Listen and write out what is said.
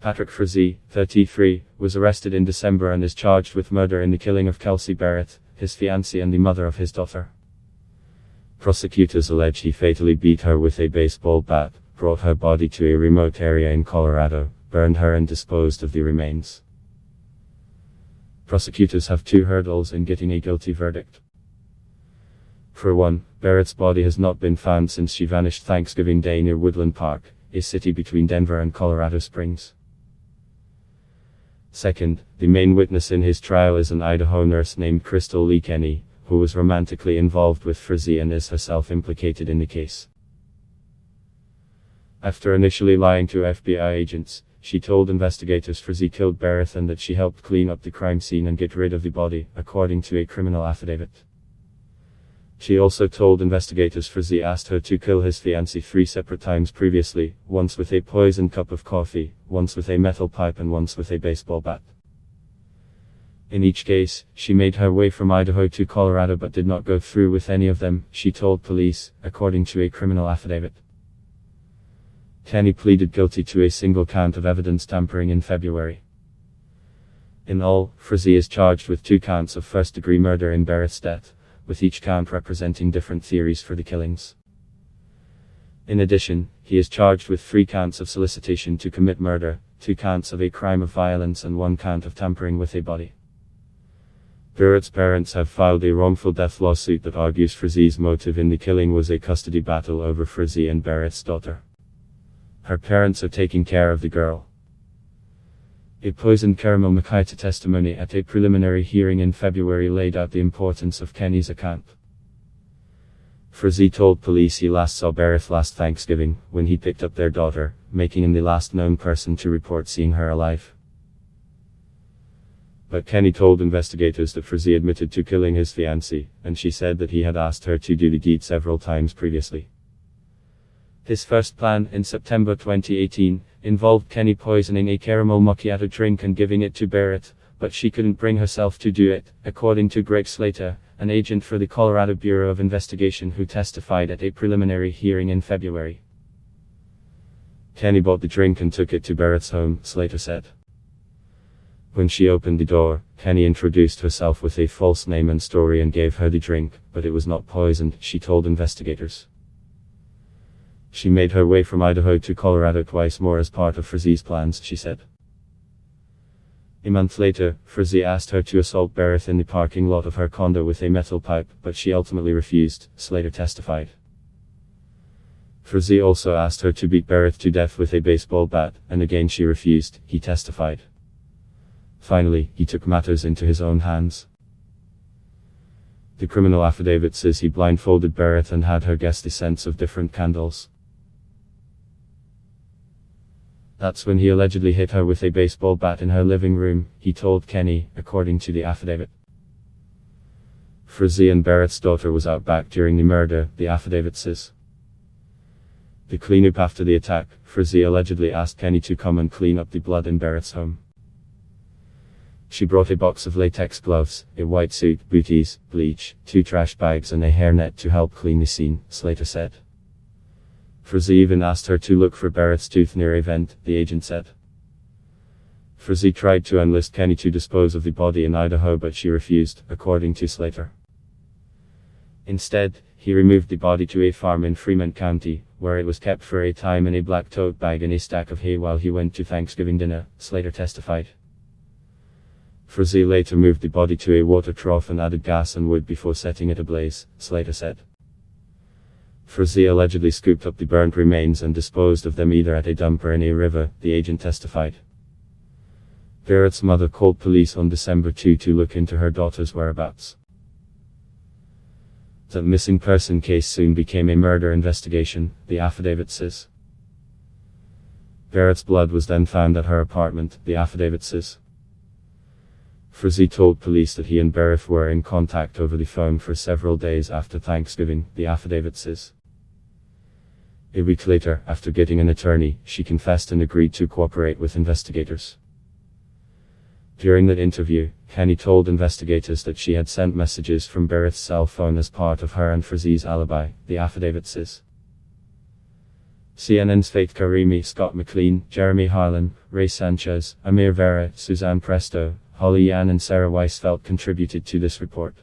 Patrick Frazee, 33, was arrested in December and is charged with murder in the killing of Kelsey Berreth, his fiancee and the mother of his daughter. Prosecutors allege he fatally beat her with a baseball bat, brought her body to a remote area in Colorado, burned her and disposed of the remains. Prosecutors have two hurdles in getting a guilty verdict. For one, Berreth's body has not been found since she vanished Thanksgiving Day near Woodland Park, a city between Denver and Colorado Springs. Second, the main witness in his trial is an Idaho nurse named Crystal Lee Kenny, who was romantically involved with Frazee and is herself implicated in the case. After initially lying to FBI agents, she told investigators Frazee killed Berreth and that she helped clean up the crime scene and get rid of the body, according to a criminal affidavit. She also told investigators Frazee asked her to kill his fiancée 3 separate times previously, once with a poisoned cup of coffee, once with a metal pipe and once with a baseball bat. In each case, she made her way from Idaho to Colorado but did not go through with any of them, she told police, according to a criminal affidavit. Kenny pleaded guilty to a single count of evidence tampering in February. In all, Frazee is charged with 2 counts of first-degree murder in Berreth's death, with each count representing different theories for the killings. In addition, he is charged with 3 counts of solicitation to commit murder, 2 counts of a crime of violence and 1 count of tampering with a body. Berreth's parents have filed a wrongful death lawsuit that argues Frazee's motive in the killing was a custody battle over Frazee and Berreth's daughter. Her parents are taking care of the girl. A poisoned caramel Makita testimony at a preliminary hearing in February laid out the importance of Kenny's account. Frazee told police he last saw Berreth last Thanksgiving, when he picked up their daughter, making him the last known person to report seeing her alive. But Kenny told investigators that Frazee admitted to killing his fiancée, and she said that he had asked her to do the deed several times previously. His first plan, in September 2018, involved Kenny poisoning a caramel macchiato drink and giving it to Berreth, but she couldn't bring herself to do it, according to Greg Slater, an agent for the Colorado Bureau of Investigation who testified at a preliminary hearing in February. Kenny bought the drink and took it to Berreth's home, Slater said. When she opened the door, Kenny introduced herself with a false name and story and gave her the drink, but it was not poisoned, she told investigators. She made her way from Idaho to Colorado twice more as part of Frazee's plans, she said. A month later, Frazee asked her to assault Berreth in the parking lot of her condo with a metal pipe, but she ultimately refused, Slater testified. Frazee also asked her to beat Berreth to death with a baseball bat, and again she refused, he testified. Finally, he took matters into his own hands. The criminal affidavit says he blindfolded Berreth and had her guess the scents of different candles. That's when he allegedly hit her with a baseball bat in her living room, he told Kenny, according to the affidavit. Frazee and Berreth's daughter was out back during the murder, the affidavit says. To clean up after the attack, Frazee allegedly asked Kenny to come and clean up the blood in Berreth's home. She brought a box of latex gloves, a white suit, booties, bleach, 2 trash bags and a hairnet to help clean the scene, Slater said. Frazee even asked her to look for Berreth's tooth near a vent, the agent said. Frazee tried to enlist Kenny to dispose of the body in Idaho but she refused, according to Slater. Instead, he removed the body to a farm in Fremont County, where it was kept for a time in a black tote bag in a stack of hay while he went to Thanksgiving dinner, Slater testified. Frazee later moved the body to a water trough and added gas and wood before setting it ablaze, Slater said. Frazee allegedly scooped up the burnt remains and disposed of them either at a dump or in a river, the agent testified. Berreth's mother called police on December 2 to look into her daughter's whereabouts. The missing person case soon became a murder investigation, the affidavit says. Berreth's blood was then found at her apartment, the affidavit says. Frazee told police that he and Berreth were in contact over the phone for several days after Thanksgiving, the affidavit says. A week later, after getting an attorney, she confessed and agreed to cooperate with investigators. During that interview, Kenny told investigators that she had sent messages from Berreth's cell phone as part of her and Frazee's alibi, the affidavit says. CNN's Faith Karimi, Scott McLean, Jeremy Hylan, Ray Sanchez, Amir Vera, Suzanne Presto, Holly Yan and Sarah Weisfeld contributed to this report.